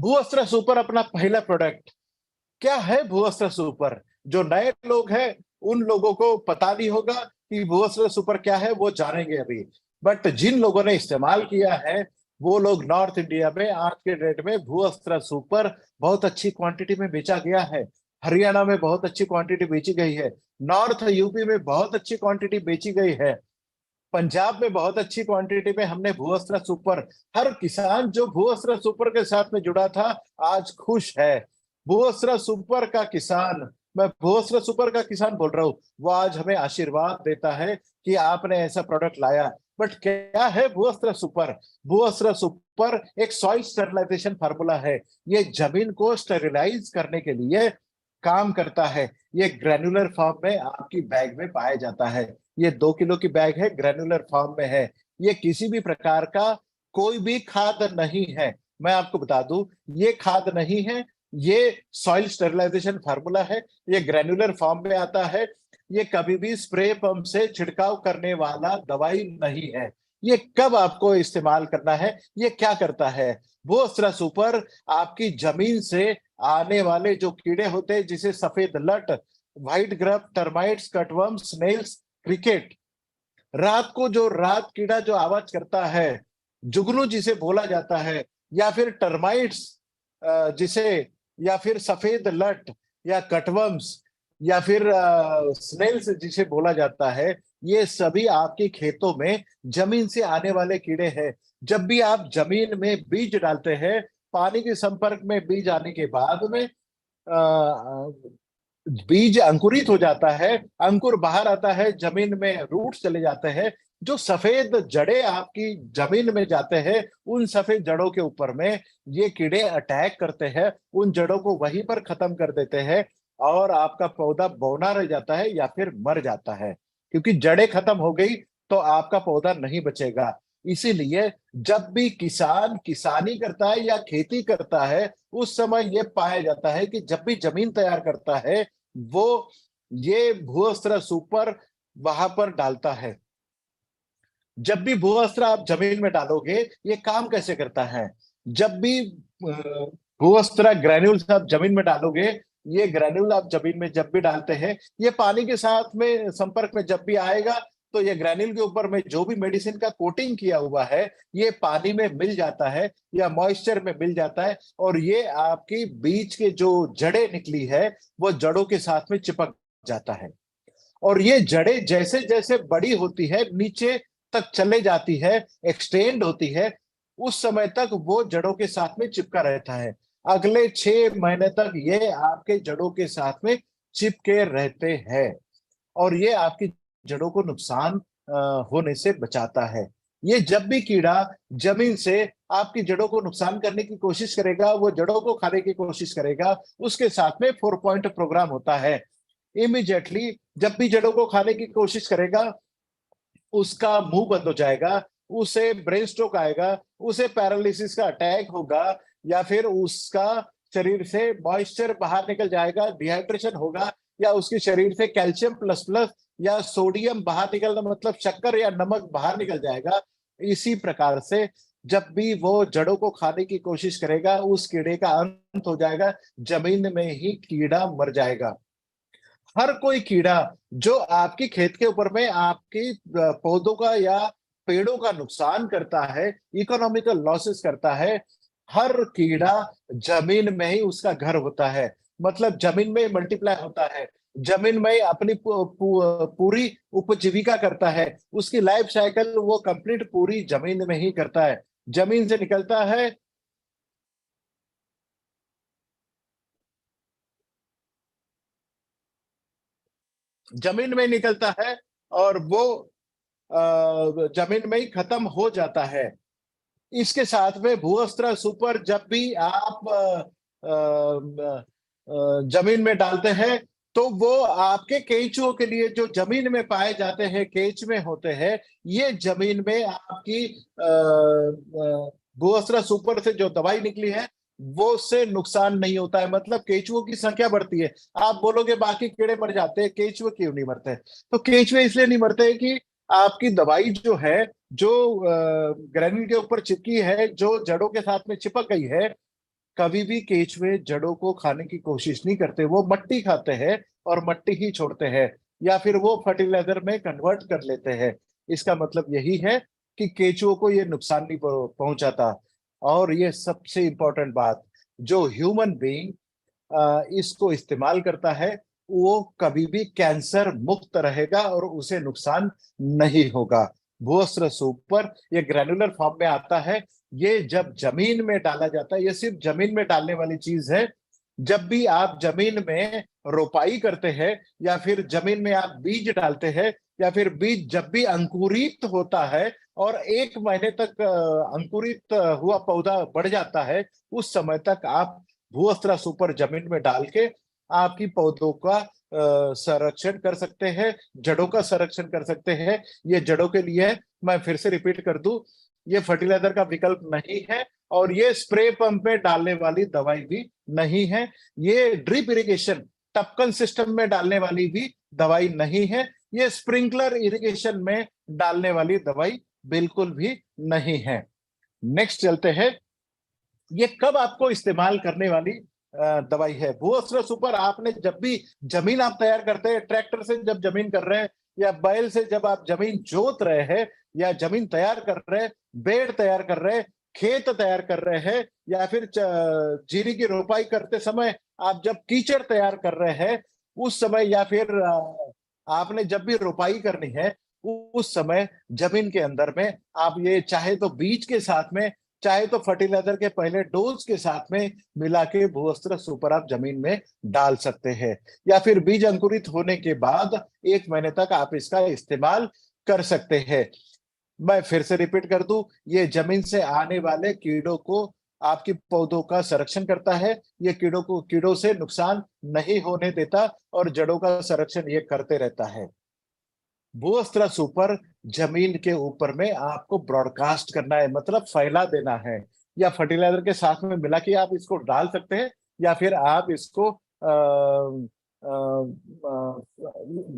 भूअस्त्र super अपना पहला product. क्या है भूअस्त्र सुपर? जो नए लोग हैं उन लोगों को पता नहीं होगा कि भूअस्त्र सुपर क्या है, वो जानेंगे अभी। बट जिन लोगों ने इस्तेमाल किया है वो लोग नॉर्थ इंडिया में आज के डेट में भूअस्त्र सुपर बहुत अच्छी क्वांटिटी में बेचा गया है। हरियाणा में बहुत अच्छी क्वांटिटी बेची गई है। नॉर्थ यूपी में बहुत अच्छी क्वांटिटी बेची गई है। पंजाब में बहुत अच्छी क्वांटिटी में हमने भूअस्त्र सुपर, हर किसान जो भूअस्त्र सुपर के साथ में जुड़ा था आज खुश है। भूअस्त्र सुपर का किसान, मैं भूअस्त्र सुपर का किसान बोल रहा हूँ, वो आज हमें आशीर्वाद देता है कि आपने ऐसा प्रोडक्ट लाया। बट क्या है भूअस्त्र सुपर? भूअस्त्र सुपर एक सॉइल स्टेरिलाइजेशन फार्मूला है। ये जमीन को स्टेरिलाइज करने के लिए काम करता है। ये ग्रेनुलर फॉर्म में आपकी बैग में पाया जाता है। ये 2 किलो की बैग है, ग्रेनुलर फॉर्म में है। ये किसी भी प्रकार का कोई भी खाद नहीं है। मैं आपको बता दूं, ये खाद नहीं है, ये सॉइल स्टेरिलाइजेशन फार्मूला है। ये ग्रेनुलर फॉर्म में आता है। ये कभी भी स्प्रे पंप से छिड़काव करने वाला दवाई नहीं है। ये कब आपको इस्तेमाल करना है, ये क्या करता है? वो अस्त्र सुपर आपकी जमीन से आने वाले जो कीड़े होते हैं, जिसे सफेद लट, white grub, termites, cutworm, snails, cricket, रात को जो रात कीड़ा जो आवाज करता है, जुगनू जिसे बोला जाता है, या फिर टर्माइट्स जिसे, या फिर सफेद लट, या कटवर्म्स, या फिर स्नेल्स जिसे बोला जाता है, ये सभी आपके खेतों में जमीन से आने वाले कीड़े हैं। जब भी आप जमीन में बीज डालते हैं, पानी के संपर्क में बीज आने के बाद में बीज अंकुरित हो जाता है, अंकुर बाहर आता है, जमीन में रूट चले जाते हैं। जो सफेद जड़ें आपकी जमीन में जाते हैं, उन सफेद जड़ों के ऊपर में ये कीड़े अटैक करते हैं, उन जड़ों को वहीं पर खत्म कर देते हैं, और आपका पौधा बौना रह जाता है या फिर मर जाता है। क्योंकि जड़ें खत्म हो गई तो आपका पौधा नहीं बचेगा। इसीलिए जब भी किसान किसानी करता है या खेती करता है, उस समय यह पाया जाता है कि जब भी जमीन तैयार करता है, वो ये भूअस्त्र सुपर वहां पर डालता है। जब भी भूअस्त्र आप जमीन में डालोगे, ये काम कैसे करता है? जब भी भूअस्त्र ग्रेन्यूल्स आप जमीन में डालोगे, ये ग्रेन्यूल आप जमीन में जब भी डालते हैं, ये पानी के साथ में संपर्क में जब भी आएगा, तो ये ग्रेन्यूल के ऊपर में जो भी मेडिसिन का कोटिंग किया हुआ है, ये पानी में मिल जाता है या मॉइस्चर में मिल जाता है, और ये आपकी बीज के जो जड़ें निकली है, वो जड़ों के साथ में चिपक जाता है। और ये जड़ें जैसे जैसे बड़ी होती है, नीचे तक चले जाती है, एक्सटेंड होती है, उस समय तक वो जड़ों के साथ में चिपका रहता है। अगले 6 महीने तक ये आपके जड़ों के साथ में चिपके रहते हैं, और ये आपकी जड़ों को नुकसान होने से बचाता है। ये जब भी कीड़ा जमीन से आपकी जड़ों को नुकसान करने की कोशिश करेगा, वो जड़ों को खाने की कोशिश करेगा, उसके साथ में 4 पॉइंट प्रोग्राम होता है। इमीडिएटली जब भी जड़ों को खाने की कोशिश करेगा, उसका मुंह बंद हो जाएगा, उसे ब्रेन स्ट्रोक आएगा, उसे पैरालिसिस का अटैक होगा, या फिर उसका शरीर से मॉइस्चर बाहर निकल जाएगा, डिहाइड्रेशन होगा, या उसके शरीर से कैल्शियम प्लस प्लस या सोडियम बाहर निकलना, मतलब शक्कर या नमक बाहर निकल जाएगा। इसी प्रकार से जब भी वो जड़ों को खाने की कोशिश करेगा, उस कीड़े का अंत हो जाएगा, जमीन में ही कीड़ा मर जाएगा। हर कोई कीड़ा जो आपकी खेत के ऊपर में आपकी पौधों का या पेड़ों का नुकसान करता है, इकोनॉमिकल लॉसेस करता है, हर कीड़ा जमीन में ही उसका घर होता है। मतलब जमीन में मल्टीप्लाई होता है, जमीन में अपनी पूरी उपजीविका करता है। उसकी लाइफ साइकिल वो कंप्लीट पूरी जमीन में ही करता है। जमीन से निकलता है, जमीन में निकलता है, और वो जमीन में ही खत्म हो जाता है। इसके साथ में भूअस्त्र सुपर जब भी आप जमीन में डालते हैं, तो वो आपके केंचुओं के लिए, जो जमीन में पाए जाते हैं, केंच में होते हैं, ये जमीन में आपकी भूअस्त्र सुपर से जो दवाई निकली है, वो से नुकसान नहीं होता है। मतलब केंचुओं की संख्या बढ़ती है। आप बोलोगे बाकी कीड़े मर जाते हैं, केंचुए क्यों नहीं मरते? तो केंचुए इसलिए नहीं मरते कि आपकी दवाई जो है, जो ग्रेन्यूल के ऊपर चिपकी है, जो जड़ों के साथ में चिपक गई है, कभी भी केंचुए जड़ों को खाने की कोशिश नहीं करते, वो मट्टी खाते हैं और मट्टी ही छोड़ते हैं, या फिर वो फर्टिलाइजर में कन्वर्ट कर लेते हैं। इसका मतलब यही है कि केंचुओं को ये नुकसान नहीं पहुंचाता। और ये सबसे इंपॉर्टेंट बात, जो ह्यूमन बीइंग इसको इस्तेमाल करता है, वो कभी भी कैंसर मुक्त रहेगा और उसे नुकसान नहीं होगा। भूअस्त्र सुपर ये ग्रैन्युलर फॉर्म में आता है। ये जब जमीन में डाला जाता है, ये सिर्फ जमीन में डालने वाली चीज है। जब भी आप जमीन में रोपाई करते हैं, या फिर जमीन में आप बीज डालते हैं, या फिर बीज जब भी अंकुरित होता है और 1 महीने तक अंकुरित हुआ पौधा बढ़ जाता है, उस समय तक आप भूअस्त्र सुपर जमीन में डाल के आपकी पौधों का संरक्षण कर सकते हैं, जड़ों का संरक्षण कर सकते हैं। ये जड़ों के लिए है। मैं फिर से रिपीट कर दूं, ये फर्टिलाइजर का विकल्प नहीं है, और ये स्प्रे पंप में डालने वाली दवाई भी नहीं है। ये ड्रिप इरिगेशन टपकन सिस्टम में डालने वाली भी दवाई नहीं है। ये स्प्रिंकलर इरिगेशन में डालने वाली दवाई बिल्कुल भी नहीं है। नेक्स्ट चलते हैं। ये कब आपको इस्तेमाल करने वाली दवाई है? भूअस्त्र सुपर आपने जब भी जमीन आप तैयार करते हैं, ट्रैक्टर से जब जमीन कर रहे हैं, या बैल से जब आप जमीन जोत रहे हैं, या जमीन तैयार कर रहे हैं, बेड तैयार कर रहे हैं, खेत तैयार कर रहे हैं, या फिर जीरी की रोपाई करते समय आप जब कीचड़ तैयार कर रहे हैं, उस समय, या फिर आपने जब भी रोपाई करनी है, उस समय जमीन के अंदर में आप ये चाहे तो बीज के साथ में, चाहे तो फर्टिलाइजर के पहले डोज के साथ में मिला के भूअस्त्र सुपर आप जमीन में डाल सकते हैं, या फिर बीज अंकुरित होने के बाद 1 महीने तक आप इसका इस्तेमाल कर सकते हैं। मैं फिर से रिपीट कर दूं, ये जमीन से आने वाले कीड़ों को, आपकी पौधों का संरक्षण करता है। ये कीड़ों से नुकसान नहीं होने देता, और जड़ों का संरक्षण ये करते रहता है। भूअस्त्र सुपर जमीन के ऊपर में आपको ब्रॉडकास्ट करना है, मतलब फैला देना है, या फर्टिलाइजर के साथ में मिला के आप इसको डाल सकते हैं, या फिर आप इसको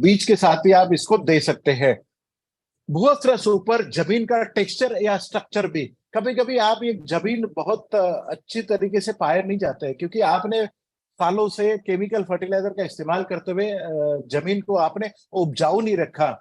बीज के साथ भी आप इसको दे सकते हैं। भूअस्त्र सुपर जमीन का टेक्सचर या स्ट्रक्चर भी, कभी कभी आप ये जमीन बहुत अच्छी तरीके से पाए नहीं जाते हैं, क्योंकि आपने सालों से केमिकल फर्टिलाइजर का इस्तेमाल करते हुए जमीन को आपने उपजाऊ नहीं रखा।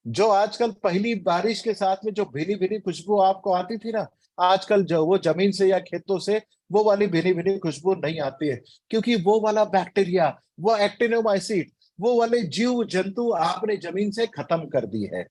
जो आजकल पहली बारिश के साथ में जो भीनी भीनी खुशबू आपको आती थी ना, आजकल जो वो जमीन से या खेतों से वो वाली भीनी भीनी खुशबू नहीं आती है, क्योंकि वो वाला बैक्टीरिया, वो एक्टिनोमाइसिट, वो वाले जीव जंतु आपने जमीन से खत्म कर दी है।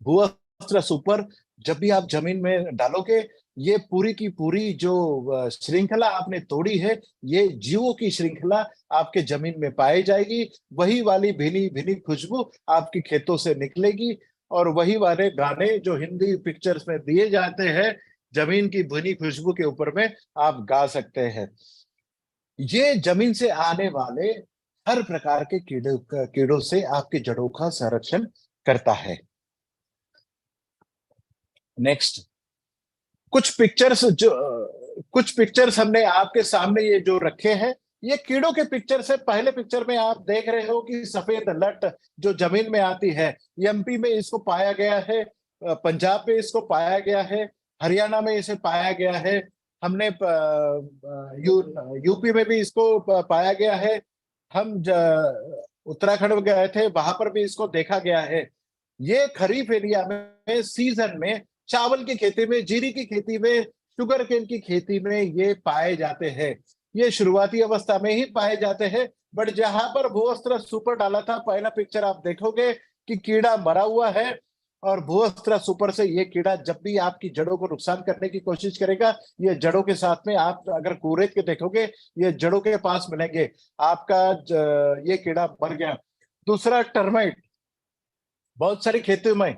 भूअस्त्र सुपर जब भी आप जमीन में डालोगे, ये पूरी की पूरी जो श्रृंखला आपने तोड़ी है, ये जीवों की श्रृंखला आपके जमीन में पाई जाएगी। वही वाली भीनी भीनी खुशबू आपकी खेतों से निकलेगी, और वही वाले गाने जो हिंदी पिक्चर्स में दिए जाते हैं, जमीन की भीनी खुशबू के ऊपर में आप गा सकते हैं। ये जमीन से आने वाले हर प्रकार के कीड़ों से आपकी जड़ों का संरक्षण करता है। नेक्स्ट, कुछ पिक्चर्स हमने आपके सामने ये जो रखे हैं, ये कीड़ों के पिक्चर से। पहले पिक्चर में आप देख रहे हो कि सफेद लट जो जमीन में आती है, एमपी में इसको पाया गया है, पंजाब में इसको पाया गया है, हरियाणा में इसे पाया गया है, हमने यूपी में भी इसको पाया गया है, हम उत्तराखंड में गए थे, वहां पर भी इसको देखा गया है। ये खरीफ एरिया में सीजन में चावल की खेती में, जीरी की खेती में, शुगर केन की खेती में ये पाए जाते हैं। ये शुरुआती अवस्था में ही पाए जाते हैं। बट जहां पर भूअस्त्र सुपर डाला था, पहला पिक्चर आप देखोगे कि कीड़ा मरा हुआ है, और भूअस्त्र सुपर से ये कीड़ा जब भी आपकी जड़ों को नुकसान करने की कोशिश करेगा, ये जड़ों के साथ में, आप अगर कूरेद के देखोगे, ये जड़ों के पास मिलेंगे, आपका ये कीड़ा मर गया। दूसरा, टर्माइट। बहुत सारी खेतियों में,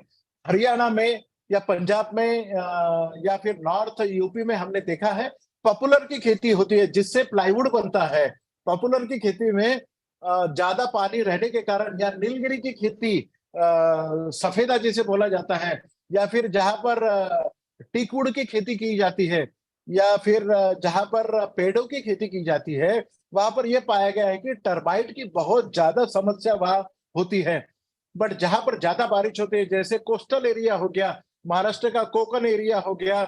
हरियाणा में या पंजाब में या फिर नॉर्थ यूपी में हमने देखा है, पॉपुलर की खेती होती है जिससे प्लाईवुड बनता है। पॉपुलर की खेती में ज्यादा पानी रहने के कारण, या नीलगिरी की खेती, सफेदा जिसे बोला जाता है, या फिर जहां पर टीकवुड की खेती की जाती है, या फिर जहां पर पेड़ों की खेती की जाती है, वहां पर यह पाया गया है कि टर्माइट की बहुत ज्यादा समस्या वहां होती है। बट जहां पर ज्यादा बारिश होती है, जैसे कोस्टल एरिया हो गया, महाराष्ट्र का कोकन एरिया हो गया,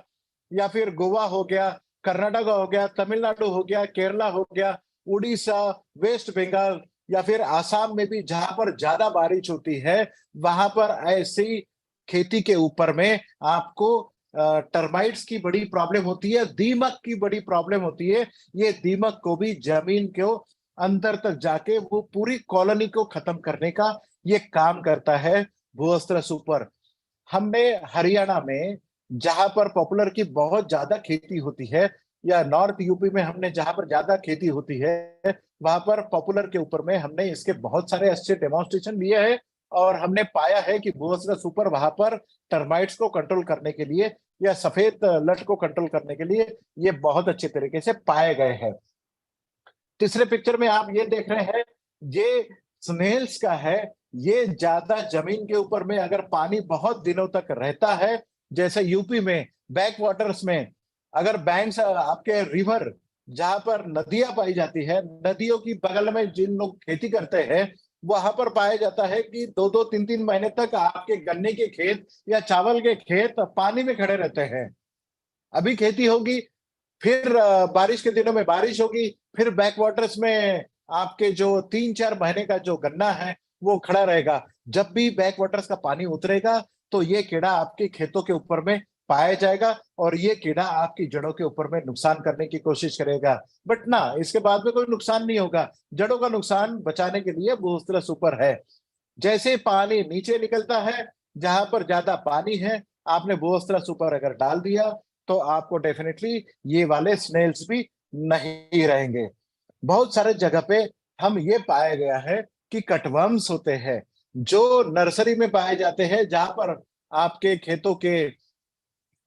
या फिर गोवा हो गया, कर्नाटक हो गया, तमिलनाडु हो गया, केरला हो गया, उड़ीसा, वेस्ट बंगाल या फिर आसाम में भी जहां पर ज्यादा बारिश होती है, वहां पर ऐसी खेती के ऊपर में आपको टर्माइट्स की बड़ी प्रॉब्लम होती है, दीमक की बड़ी प्रॉब्लम होती है। ये दीमक को भी जमीन को अंदर तक जाके वो पूरी कॉलोनी को खत्म करने का ये काम करता है भूअस्त्र सुपर। हमने हरियाणा में जहां पर पॉपुलर की बहुत ज्यादा खेती होती है, या नॉर्थ यूपी में हमने जहां पर ज्यादा खेती होती है, वहां पर पॉपुलर के ऊपर में हमने इसके बहुत सारे अच्छे डेमोन्स्ट्रेशन लिए हैं। और हमने पाया है कि भूअस्त्र सुपर वहां पर टर्माइट्स को कंट्रोल करने के लिए या सफेद लट को कंट्रोल करने के लिए ये बहुत अच्छे तरीके से पाए गए हैं। तीसरे पिक्चर में आप ये देख रहे हैं, ये स्नेल्स का है। ये ज्यादा जमीन के ऊपर में अगर पानी बहुत दिनों तक रहता है, जैसे यूपी में बैक वाटर्स में, अगर बैंक्स आपके रिवर जहां पर नदियां पाई जाती है, नदियों की बगल में जिन लोग खेती करते हैं, वहां पर पाया जाता है कि 2-2 3-3 महीने तक आपके गन्ने के खेत या चावल के खेत पानी में खड़े रहते हैं। अभी खेती होगी, फिर बारिश के दिनों में बारिश होगी, फिर बैक वाटर्स में आपके जो 3-4 महीने का जो गन्ना है वो खड़ा रहेगा। जब भी बैक वाटर्स का पानी उतरेगा तो ये कीड़ा आपके खेतों के ऊपर में पाया जाएगा और ये कीड़ा आपकी जड़ों के ऊपर में नुकसान करने की कोशिश करेगा। बट ना, इसके बाद में कोई नुकसान नहीं होगा। जड़ों का नुकसान बचाने के लिए बूस्टर सुपर है। जैसे पानी नीचे निकलता है, जहां पर ज्यादा पानी है, आपने बोस्त्रा सुपर अगर डाल दिया तो आपको डेफिनेटली ये वाले स्नेल्स भी नहीं रहेंगे। बहुत सारे जगह पे हम ये पाया गया है कि कटवर्म्स होते हैं जो नर्सरी में पाए जाते हैं, जहां पर आपके खेतों के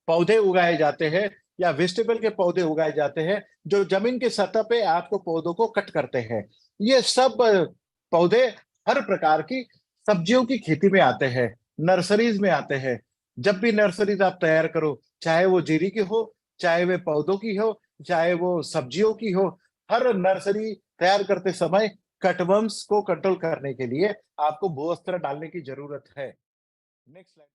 पौधे उगाए जाते हैं या वेजिटेबल के पौधे उगाए जाते हैं, जो जमीन की सतह पे आपको पौधों को कट करते हैं। ये सब पौधे हर प्रकार की सब्जियों की खेती में आते हैं, नर्सरीज में आते हैं। जब भी नर्सरीज आप तैयार करो, चाहे वो जीरी की हो, चाहे वे पौधों की हो, चाहे वो सब्जियों की हो, हर नर्सरी तैयार करते समय कटवर्म्स को कंट्रोल करने के लिए आपको भूअस्त्र डालने की जरूरत है। Next slide.